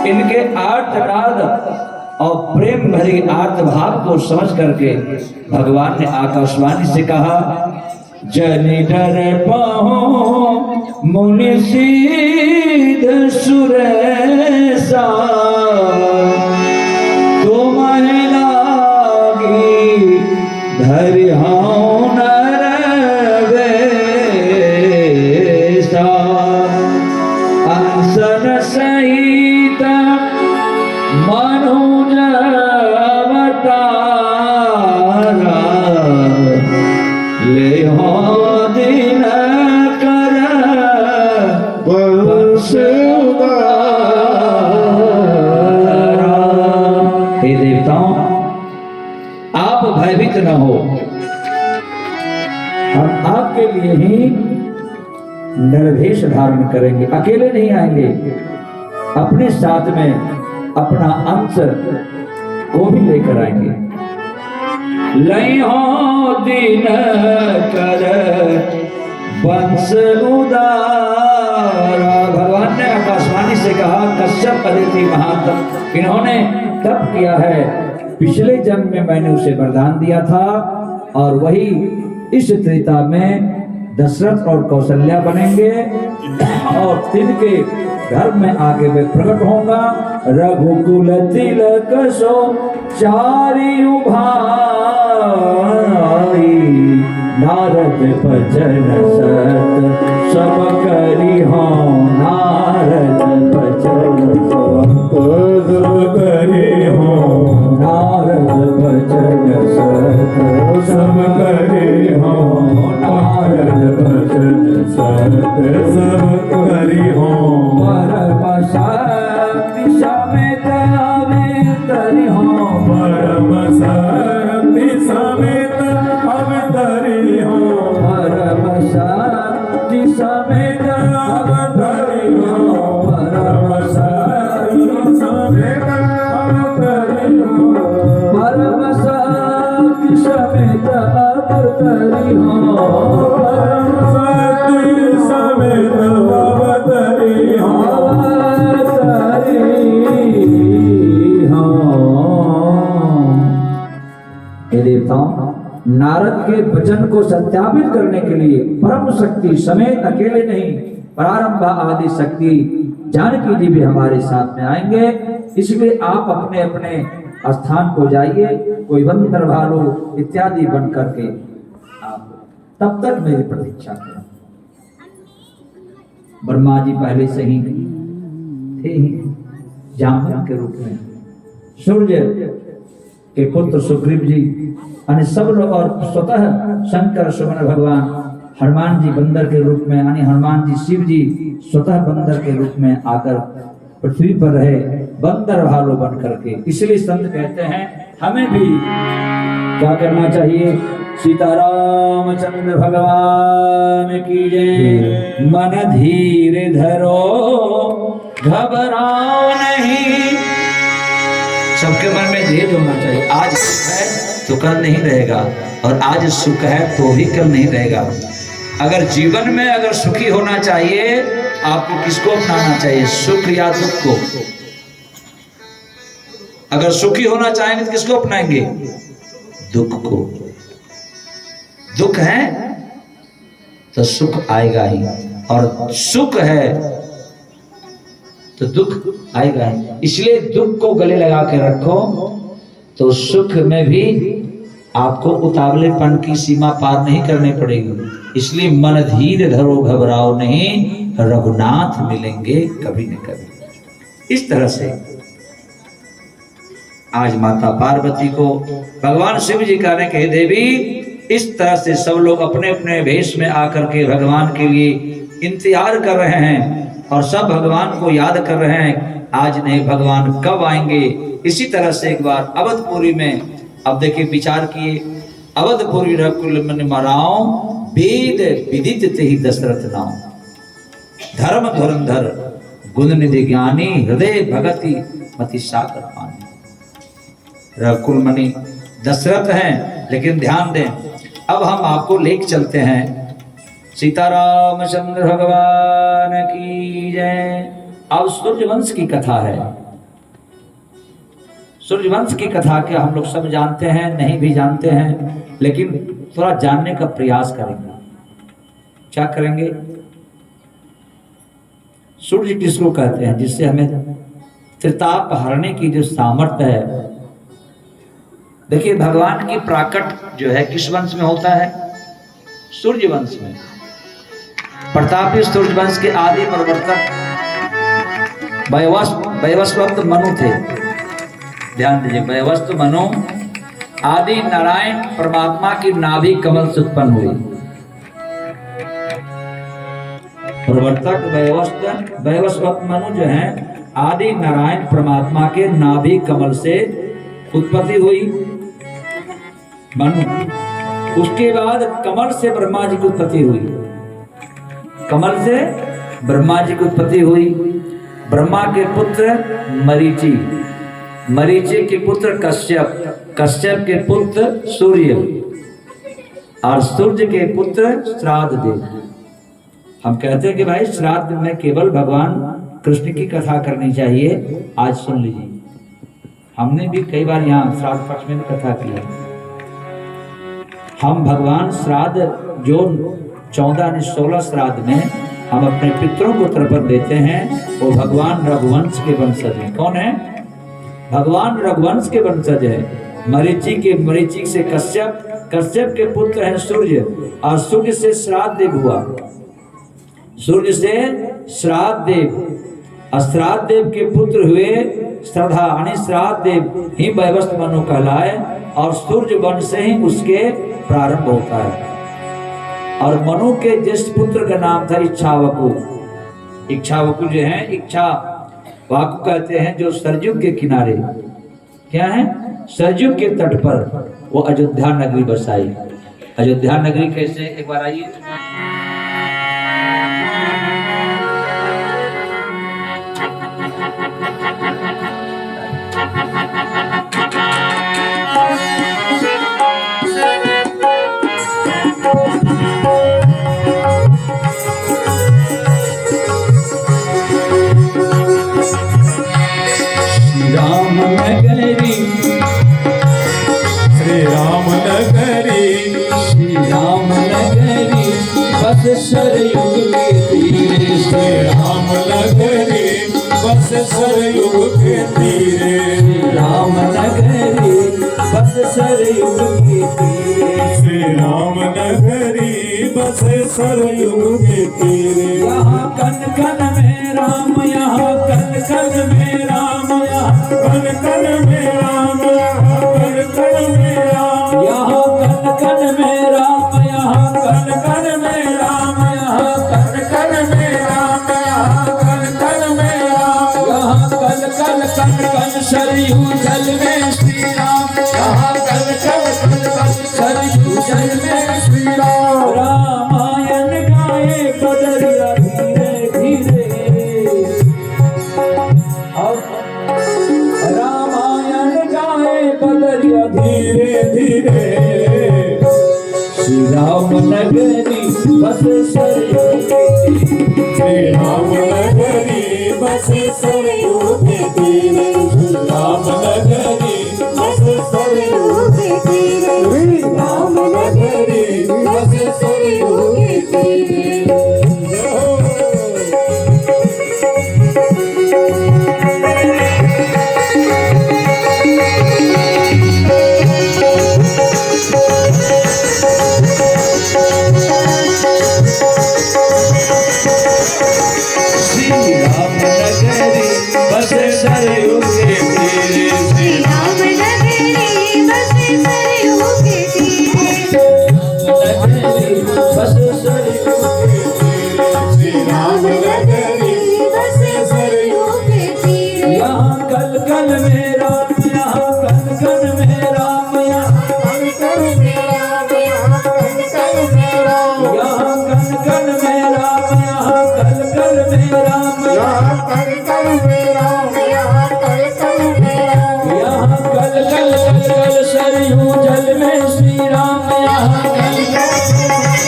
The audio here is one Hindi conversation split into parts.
इनके आर्तनाद और प्रेम भरी आर्त भाव को समझ करके भगवान ने आकाशवाणी से कहा, जनि डर पाहो मुनि सीध सुरेसा, तुम्हें लागी धरिहाओ नर वेसा, अंसन सहित मनुज अवतारा, ले हो दिन कर वंश उदारा। हे देवताओं, आप भयभीत न हो, हम आपके लिए ही निर्वेश धारण करेंगे, अकेले नहीं आएंगे, अपने साथ में अपना अंश को भी लेकर आएंगे। लई हो दिन कर वंश उदारा। भगवान ने आकाशवाणी से कहा, कश्यप अदिति महातप इन्होंने तप किया है, पिछले जन्म में मैंने उसे वरदान दिया था और वही इस त्रेता में दशरथ और कौशल्या बनेंगे और तिनके घर में आगे मैं प्रकट होऊंगा। रघुकुल तिलक सो चारि भाई, नारद भजन सत सब करी हो, नारद भजन सब करी हो, नारद भजन सत सब करी हो, नारद भजन सत सब करी हो। परम शक्ति समेत अवतरी हो, परम शक्ति समेत अवतरी हो, परम शक्ति समेत अवतरी हो, परम शक्ति समेत अवतरी हो, परम शक्ति समेत अवतरी हो, परम शक्ति समेत अवतरी हो। नारद के वचन को सत्यापित करने के लिए परम शक्ति समेत अकेले नहीं, प्रारंभ आदि शक्ति जानकी जी भी हमारे साथ में आएंगे। इसलिए आप अपने अपने स्थान को जाइए, कोई बंदर भालू इत्यादि बन करके आप तब तक मेरी प्रतीक्षा करें। ब्रह्मा जी पहले से ही थे जामवंत के रूप में, सूर्य के पुत्र सुग्रीव जी यानी सब लोग, और स्वतः शंकर सुमन भगवान हनुमान जी बंदर के रूप में, यानी हनुमान जी शिव जी स्वतः बंदर के रूप में आकर पृथ्वी पर रहे, बंदर भालू बन करके। इसलिए संत कहते हैं हमें भी क्या करना चाहिए। सीताराम चंद्र भगवान की जय। मन धीर धरो घबराओ नहीं। सबके मन में धीरज होना चाहिए। आज सुख है तो कल नहीं रहेगा, और आज सुख है तो भी कल नहीं रहेगा। अगर जीवन में अगर सुखी होना चाहिए, आपको किसको अपनाना चाहिए, सुख या दुख को? अगर सुखी होना चाहेंगे तो किसको अपनाएंगे? दुख को। दुख है तो सुख आएगा ही, और सुख है तो दुख आएगा ही। इसलिए दुख को गले लगा के रखो तो सुख में भी आपको उतावलेपन की सीमा पार नहीं करनी पड़ेगी। इसलिए मन धीर धरो घबराओ नहीं, रघुनाथ मिलेंगे कभी न कभी। इस तरह से आज माता पार्वती को भगवान शिव जी कह रहे हैं, देवी इस तरह से सब लोग अपने अपने भेष में आकर के भगवान के लिए इंतजार कर रहे हैं और सब भगवान को याद कर रहे हैं, आज नहीं भगवान कब आएंगे। इसी तरह से एक बार अवधपुरी में, अब देखिए विचार किए, अवधपुरी रघुकुल मन मराओ, वेद विदित तेहि दशरथ नाम, धर्म धुरंधर गुण निधि ज्ञानी, हृदय भगति मति सागर पानी। रघुकुल मणि दशरथ हैं, लेकिन ध्यान दें, अब हम आपको लेके चलते हैं सीताराम चंद्र भगवान की जय। अब सूर्यवंश की कथा है। सूर्यवंश की कथा क्या हम लोग सब जानते हैं, नहीं भी जानते हैं, लेकिन थोड़ा जानने का प्रयास करेंगे। क्या करेंगे? सूर्य किसको कहते हैं, जिससे हमें त्रिताप हरने की जो सामर्थ्य है। देखिए भगवान की प्राकट जो है किस वंश में होता है? सूर्य वंश में। प्रतापी सूर्य वंश के आदि प्रवर्तक वैवस्वत मनु थे। ध्यान दीजिए, वैवस्वत मनु आदि नारायण परमात्मा की नाभि कमल से उत्पन्न हुई। प्रवर्तक वैवस्वत मनु जो है आदि नारायण परमात्मा के नाभि कमल से उत्पत्ति हुई मनु। उसके बाद कमल से ब्रह्मा जी की उत्पत्ति हुई। कमल से ब्रह्मा जी की उत्पत्ति हुई। ब्रह्मा के पुत्र मरीचि, मरीचि के पुत्र कश्यप, कश्यप के पुत्र सूर्य, और सूर्य के पुत्र श्राद्ध देव। हम कहते हैं कि भाई श्राद्ध में केवल भगवान कृष्ण की कथा करनी चाहिए। आज सुन लीजिए, हमने भी कई बार यहाँ श्राद्ध पक्ष में भी कथा की है। हम भगवान श्राद्ध जो 14 ने 16 श्राद्ध में हम अपने पितरों को तर्पण देते हैं, वो भगवान रघुवंश के वंशज हैं। कौन है? भगवान रघुवंश के वंशज है। मरीचि से कश्यप, कश्यप के पुत्र हैं सूर्य, और सूर्य से श्राद्ध देव हुआ। सूर्य से श्राद्ध देव, श्राद्ध देव के पुत्र हुए श्रद्धा, यानी श्राद्ध देव ही वैवस्वत मनु कहलाए, और सूर्य वंश से ही उसके प्रारंभ होता है। और मनु के ज्येष्ठ पुत्र का नाम था इच्छावकु। इच्छावकु जो है, इच्छा वाकु कहते हैं, जो सरजू के किनारे, क्या है, सरजू के तट पर वो अयोध्या नगरी बसाई। अयोध्या नगरी कैसे, एक बार आइए। सरयुग के तीरे, श्री राम नगरी बस सरयुग के तीरे, राम नगरी बसे सरयू के तीरे। यहाँ कन कन में राम, यहाँ कन कन में राम, यहाँ कन कन में राम, कन कन में राम, यहाँ कन कन में राम, यहाँ कन कन में राम, यहाँ कन कन में राम, यहाँ कन कन में राम, यहाँ कन कन कन कन सरयू जल में श्री राम, यहाँ कन कन कन कन सरयू जल में श्री राम। रामायण गाए बदरिया धीरे धीरे, और रामायण गाए बदरिया धीरे धीरे, श्री राम नगरी बस सरयू के तीरे। श्री राम नगरी बसे सरयू के तीरे। श्री राम नगरी बसे सरयू के तीरे। श्री राम नगरी बसे सरयू के तीरे। श्री राम नगरी बसे सरयू के तीरे, श्री राम नगरी बसे सरयू के तीरे। नगरी बसे सरयू श्री राम नगरी बसे सरयू के तीरे। यहाँ कल कल में राम, यहाँ कल कल में राम, यहाँ कन कन में राम, कन कन में राम, यहाँ कल कल में राम, यहाँ कल कल में राम, यहाँ कन कन में राम, यहाँ कन कन में राम, यहाँ कल कल कल कल सरयू जल में श्री राम, यहाँ कल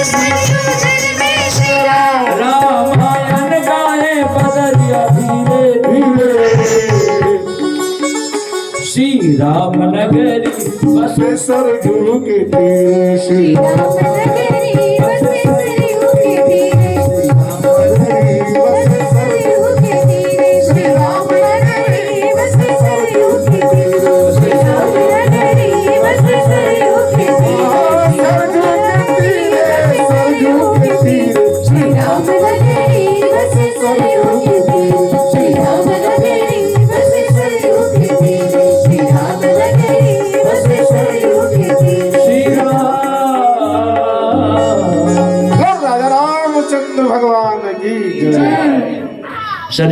सरयू जल में श्री राम। रामायण गाए बदरिया धीरे धीरे, श्री राम नगरी बस बसे सरयू के तीरे। श्री राम नगरी